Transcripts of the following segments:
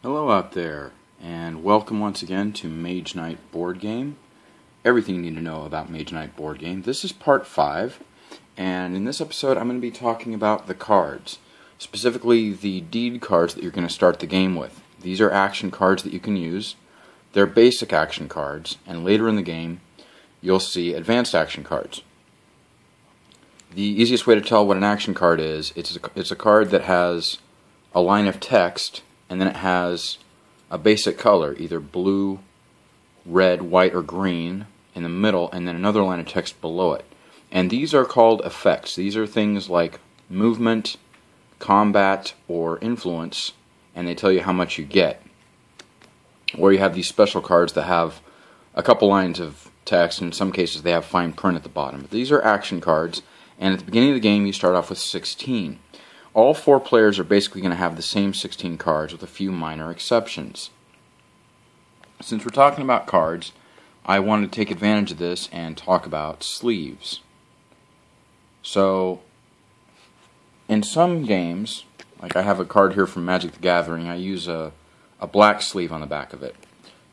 Hello out there, and welcome once again to Mage Knight Board Game. Everything you need to know about Mage Knight Board Game. This is part 5, and in this episode I'm going to be talking about the cards. Specifically the deed cards that you're going to start the game with. These are action cards that you can use. They're basic action cards, and later in the game you'll see advanced action cards. The easiest way to tell what an action card is, it's a card that has a line of text, and then it has a basic color, either blue, red, white, or green in the middle, and then another line of text below it. And these are called effects. These are things like movement, combat, or influence, and they tell you how much you get. Or you have these special cards that have a couple lines of text, and in some cases they have fine print at the bottom. But these are action cards, and at the beginning of the game you start off with 16. All 4 players are basically going to have the same 16 cards with a few minor exceptions. Since we're talking about cards, I wanted to take advantage of this and talk about sleeves. So, in some games, like I have a card here from Magic the Gathering, I use a black sleeve on the back of it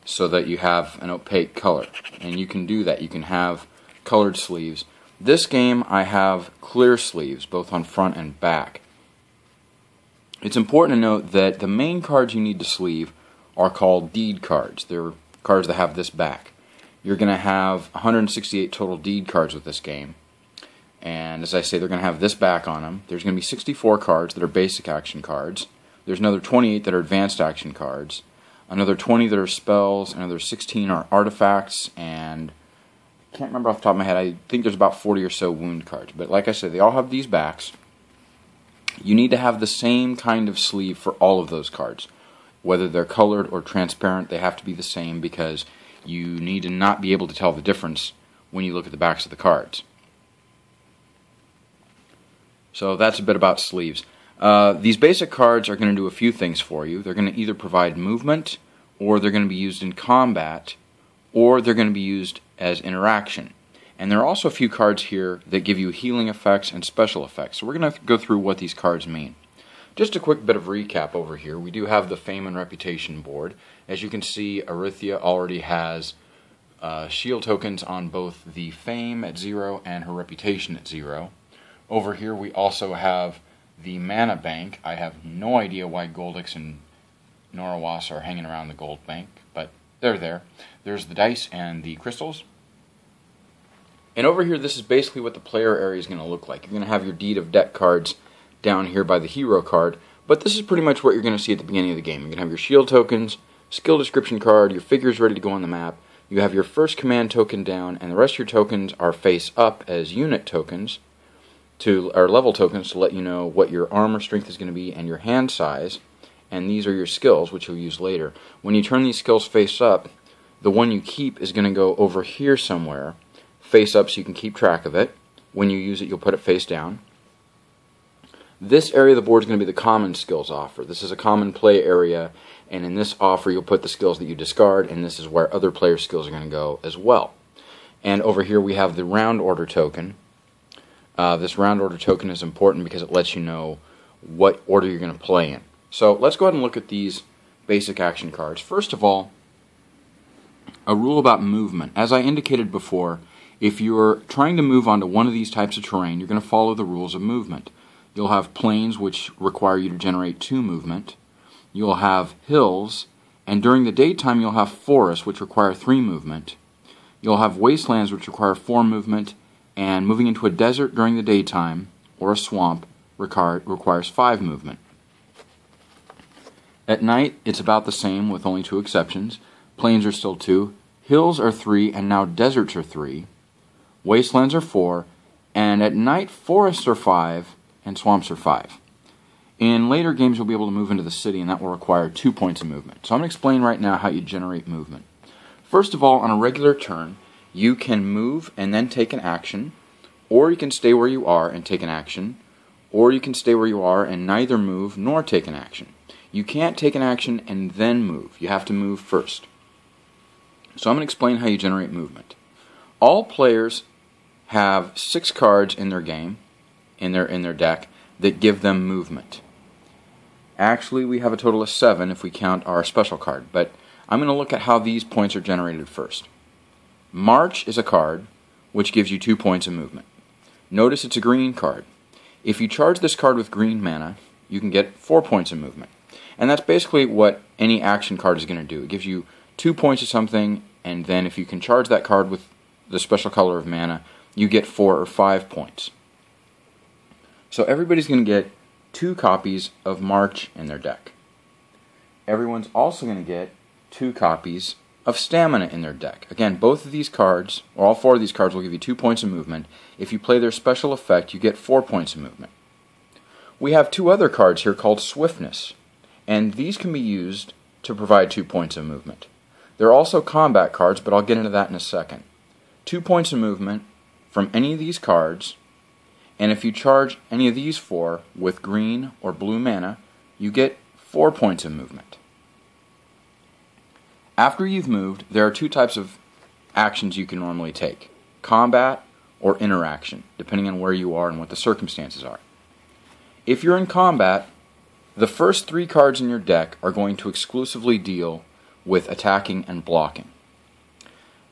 so that you have an opaque color. And you can do that. You can have colored sleeves. This game I have clear sleeves, both on front and back. It's important to note that the main cards you need to sleeve are called deed cards. They're cards that have this back. You're going to have 168 total deed cards with this game. And as I say, they're going to have this back on them. There's going to be 64 cards that are basic action cards. There's another 28 that are advanced action cards. Another 20 that are spells. Another 16 are artifacts. And I can't remember off the top of my head. I think there's about 40 or so wound cards. But like I said, they all have these backs. You need to have the same kind of sleeve for all of those cards. Whether they're colored or transparent, they have to be the same because you need to not be able to tell the difference when you look at the backs of the cards. So that's a bit about sleeves. These basic cards are going to do a few things for you. They're going to either provide movement, or they're going to be used in combat, or they're going to be used as interaction. And there are also a few cards here that give you healing effects and special effects. So we're going to go through what these cards mean. Just a quick bit of recap over here. We do have the Fame and Reputation board. As you can see, Arithia already has shield tokens on both the Fame at 0 and her Reputation at 0. Over here we also have the Mana Bank. I have no idea why Goldix and Norawas are hanging around the Gold Bank, but they're there. There's the dice and the crystals. And over here, this is basically what the player area is going to look like. You're going to have your Deed of Deck cards down here by the hero card, but this is pretty much what you're going to see at the beginning of the game. You're going to have your shield tokens, skill description card, your figures ready to go on the map. You have your first command token down, and the rest of your tokens are face up as unit tokens, or level tokens, to let you know what your armor strength is going to be and your hand size. And these are your skills, which you'll use later. When you turn these skills face up, the one you keep is going to go over here somewhere, face up so you can keep track of it. When you use it, you'll put it face down. This area of the board is going to be the common skills offer. This is a common play area, and in this offer you'll put the skills that you discard, and this is where other players' skills are going to go as well. And over here we have the round order token. This round order token is important because it lets you know what order you're going to play in. So let's go ahead and look at these basic action cards. First of all, a rule about movement. As I indicated before, if you're trying to move onto one of these types of terrain, you're going to follow the rules of movement. You'll have plains, which require you to generate 2 movement. You'll have hills, and during the daytime you'll have forests, which require 3 movement. You'll have wastelands, which require 4 movement, and moving into a desert during the daytime, or a swamp, requires 5 movement. At night, it's about the same, with only 2 exceptions. Plains are still 2, hills are 3, and now deserts are 3. Wastelands are 4, and at night forests are 5, and swamps are 5. In later games you'll be able to move into the city, and that will require 2 points of movement. So I'm going to explain right now how you generate movement. First of all, on a regular turn, you can move and then take an action, or you can stay where you are and take an action, or you can stay where you are and neither move nor take an action. You can't take an action and then move. You have to move first. So I'm going to explain how you generate movement. All players have 6 cards in their game, in their deck, that give them movement. Actually, we have a total of 7 if we count our special card, but I'm going to look at how these points are generated first. March is a card which gives you 2 points of movement. Notice it's a green card. If you charge this card with green mana, you can get 4 points of movement. And that's basically what any action card is going to do. It gives you 2 points of something, and then if you can charge that card with the special color of mana, you get 4 or 5 points. So everybody's going to get 2 copies of March in their deck. Everyone's also going to get 2 copies of Stamina in their deck. Again, both of these cards, or all 4 of these cards, will give you 2 points of movement. If you play their special effect, you get 4 points of movement. We have 2 other cards here called Swiftness, and these can be used to provide 2 points of movement. They're also combat cards, but I'll get into that in a second. 2 points of movement from any of these cards, and if you charge any of these 4 with green or blue mana, you get 4 points of movement. After you've moved, there are 2 types of actions you can normally take: combat or interaction, depending on where you are and what the circumstances are. If you're in combat, the first 3 cards in your deck are going to exclusively deal with attacking and blocking.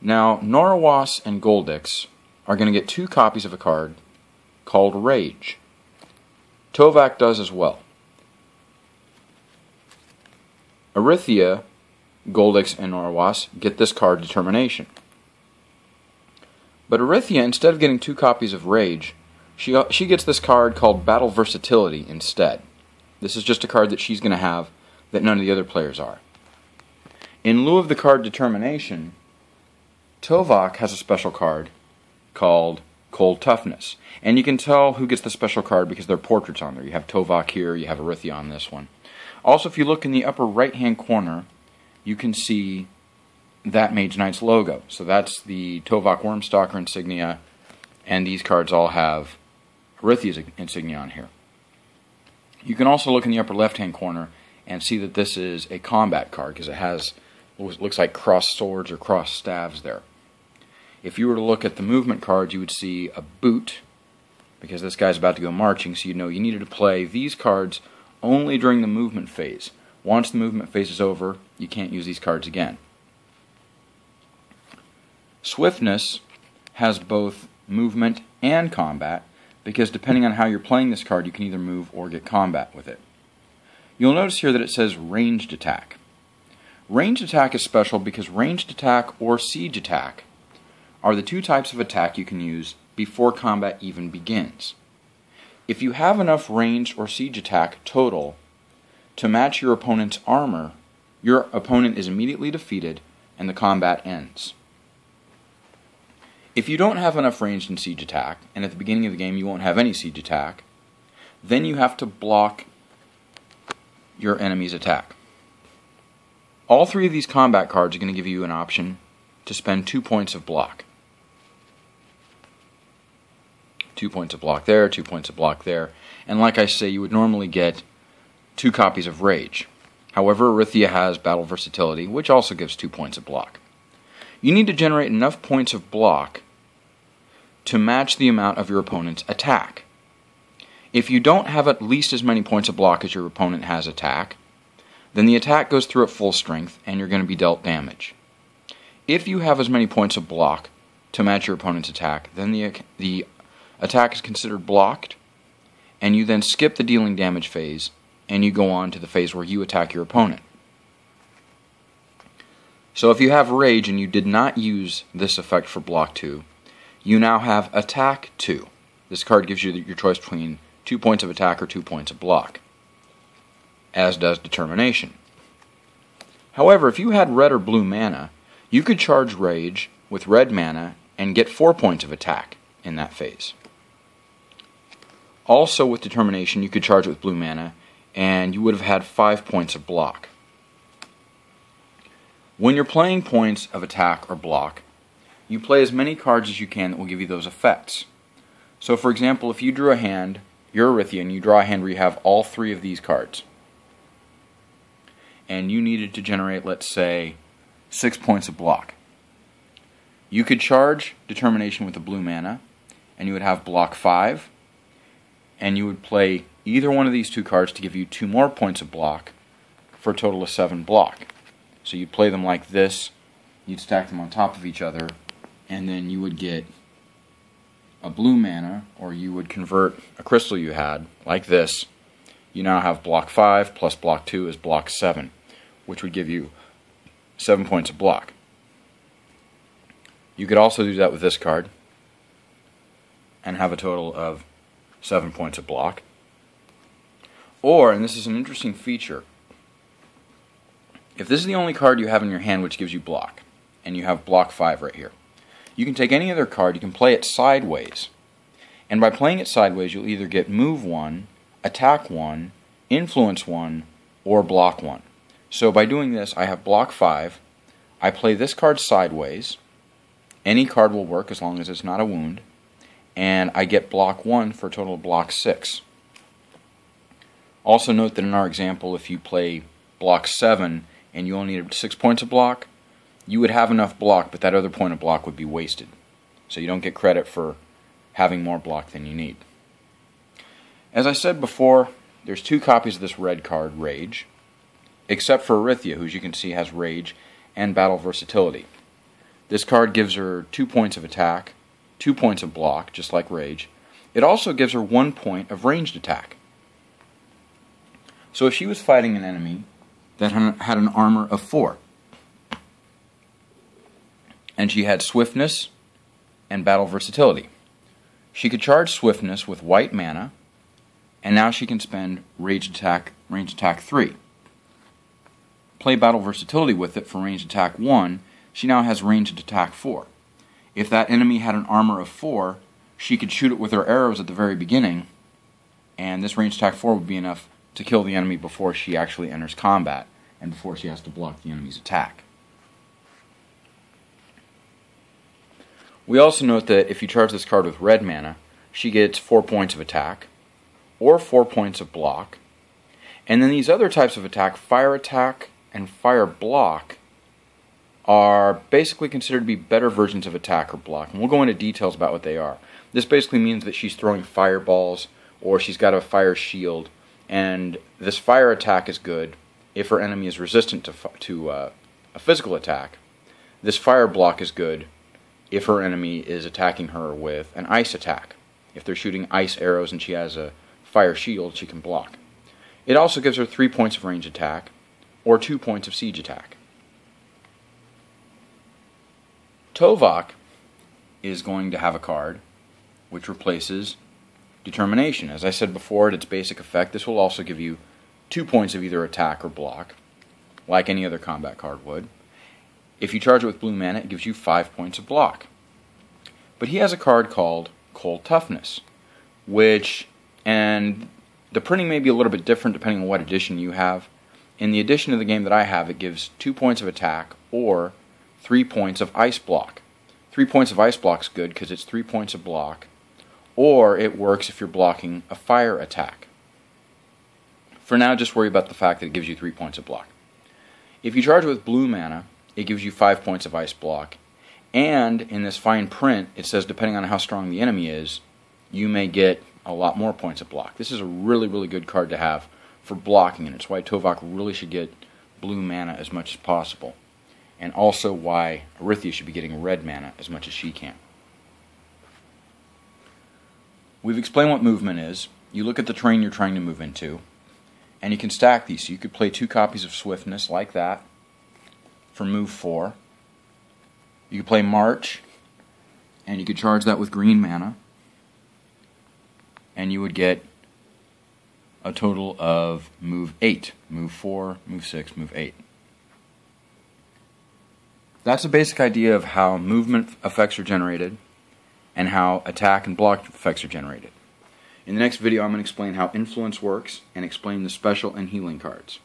Now, Norawas and Goldix are going to get 2 copies of a card called Rage. Tovak does as well. Arithia, Goldix, and Norawas get this card, Determination. But Arithia, instead of getting 2 copies of Rage, she gets this card called Battle Versatility instead. This is just a card that she's going to have that none of the other players are. In lieu of the card Determination, Tovak has a special card called Cold Toughness. And you can tell who gets the special card because there are portraits on there. You have Tovak here, you have Arithia on this one. Also, if you look in the upper right-hand corner, you can see that Mage Knight's logo. So that's the Tovak Wormstalker insignia, and these cards all have Arithia's insignia on here. You can also look in the upper left-hand corner and see that this is a combat card because it has, looks like crossed swords or crossed staves there. If you were to look at the movement cards, you would see a boot, because this guy's about to go marching, so you know you needed to play these cards only during the movement phase. Once the movement phase is over, you can't use these cards again. Swiftness has both movement and combat, because depending on how you're playing this card, you can either move or get combat with it. You'll notice here that it says Ranged Attack. Ranged Attack is special because Ranged Attack or Siege Attack are the 2 types of attack you can use before combat even begins. If you have enough range or siege attack total to match your opponent's armor, your opponent is immediately defeated and the combat ends. If you don't have enough range and siege attack, and at the beginning of the game you won't have any siege attack, then you have to block your enemy's attack. All 3 of these combat cards are going to give you an option to spend 2 points of block. 2 points of block there, 2 points of block there, and like I say, you would normally get 2 copies of Rage. However, Arithia has Battle Versatility, which also gives 2 points of block. You need to generate enough points of block to match the amount of your opponent's attack. If you don't have at least as many points of block as your opponent has attack, then the attack goes through at full strength and you're going to be dealt damage. If you have as many points of block to match your opponent's attack, then the attack is considered blocked, and you then skip the dealing damage phase and you go on to the phase where you attack your opponent. So if you have Rage and you did not use this effect for block 2, you now have Attack 2. This card gives you your choice between 2 points of attack or 2 points of block, as does Determination. However, if you had red or blue mana, you could charge Rage with red mana and get 4 points of attack in that phase. Also with Determination, you could charge it with blue mana and you would have had 5 points of block. When you're playing points of attack or block, you play as many cards as you can that will give you those effects. So for example, if you drew a hand, you're Arithia, and you draw a hand where you have all 3 of these cards, and you needed to generate, let's say, 6 points of block. You could charge Determination with the blue mana, and you would have block 5, and you would play either one of these two cards to give you 2 more points of block for a total of 7 block. So you'd play them like this, you'd stack them on top of each other, and then you would get a blue mana, or you would convert a crystal you had, like this. You now have block 5 plus block 2 is block 7, which would give you 7 points of block. You could also do that with this card and have a total of 7 points of block. Or, and this is an interesting feature, if this is the only card you have in your hand which gives you block, and you have block 5 right here, you can take any other card, you can play it sideways. And by playing it sideways, you'll either get move 1, attack 1, influence 1, or block 1. So by doing this, I have block 5, I play this card sideways, any card will work as long as it's not a wound, and I get block 1 for a total of block 6. Also note that in our example, if you play block 7 and you only need 6 points of block, you would have enough block, but that other point of block would be wasted. So you don't get credit for having more block than you need. As I said before, there's 2 copies of this red card, Rage, except for Arithia, who as you can see has Rage and Battle Versatility. This card gives her 2 points of attack, 2 points of block, just like Rage. It also gives her 1 point of ranged attack. So if she was fighting an enemy that had an armor of 4, and she had Swiftness and Battle Versatility, she could charge Swiftness with white mana, and now she can spend ranged attack 3. Play Battle Versatility with it for ranged attack 1, she now has ranged attack 4. If that enemy had an armor of 4, she could shoot it with her arrows at the very beginning, and this ranged attack 4 would be enough to kill the enemy before she actually enters combat, and before she has to block the enemy's attack. We also note that if you charge this card with red mana, she gets 4 points of attack, or 4 points of block, and then these other types of attack, fire attack and fire block, are basically considered to be better versions of attack or block, and we'll go into details about what they are. This basically means that she's throwing fireballs, or she's got a fire shield, and this fire attack is good if her enemy is resistant to a physical attack. This fire block is good if her enemy is attacking her with an ice attack. If they're shooting ice arrows and she has a fire shield, she can block. It also gives her 3 points of range attack, or 2 points of siege attack. Tovok is going to have a card which replaces Determination. As I said before, at its basic effect, this will also give you 2 points of either attack or block, like any other combat card would. If you charge it with blue mana, it gives you 5 points of block. But he has a card called Cold Toughness, which, and the printing may be a little bit different depending on what edition you have. In the edition of the game that I have, it gives 2 points of attack or 3 points of ice block. 3 points of ice block is good because it's 3 points of block, or it works if you're blocking a fire attack. For now, just worry about the fact that it gives you 3 points of block. If you charge it with blue mana, it gives you 5 points of ice block, and in this fine print, it says depending on how strong the enemy is, you may get a lot more points of block. This is a really, really good card to have for blocking, and it's why Tovok really should get blue mana as much as possible, and also why Arithia should be getting red mana as much as she can. We've explained what movement is. You look at the terrain you're trying to move into, and you can stack these. So you could play 2 copies of Swiftness like that for move 4. You could play March, and you could charge that with green mana, and you would get a total of move 8. Move 4, move 6, move 8. That's a basic idea of how movement effects are generated and how attack and block effects are generated. In the next video, I'm going to explain how influence works and explain the special and healing cards.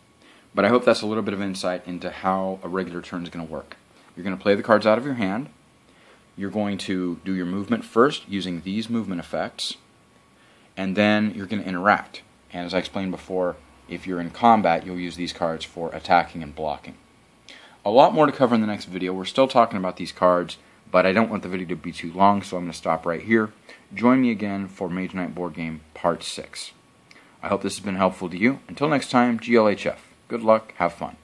But I hope that's a little bit of insight into how a regular turn is going to work. You're going to play the cards out of your hand. You're going to do your movement first using these movement effects, and then you're going to interact. And as I explained before, if you're in combat, you'll use these cards for attacking and blocking. A lot more to cover in the next video. We're still talking about these cards, but I don't want the video to be too long, so I'm going to stop right here. Join me again for Mage Knight Board Game Part 6. I hope this has been helpful to you. Until next time, GLHF. Good luck, have fun.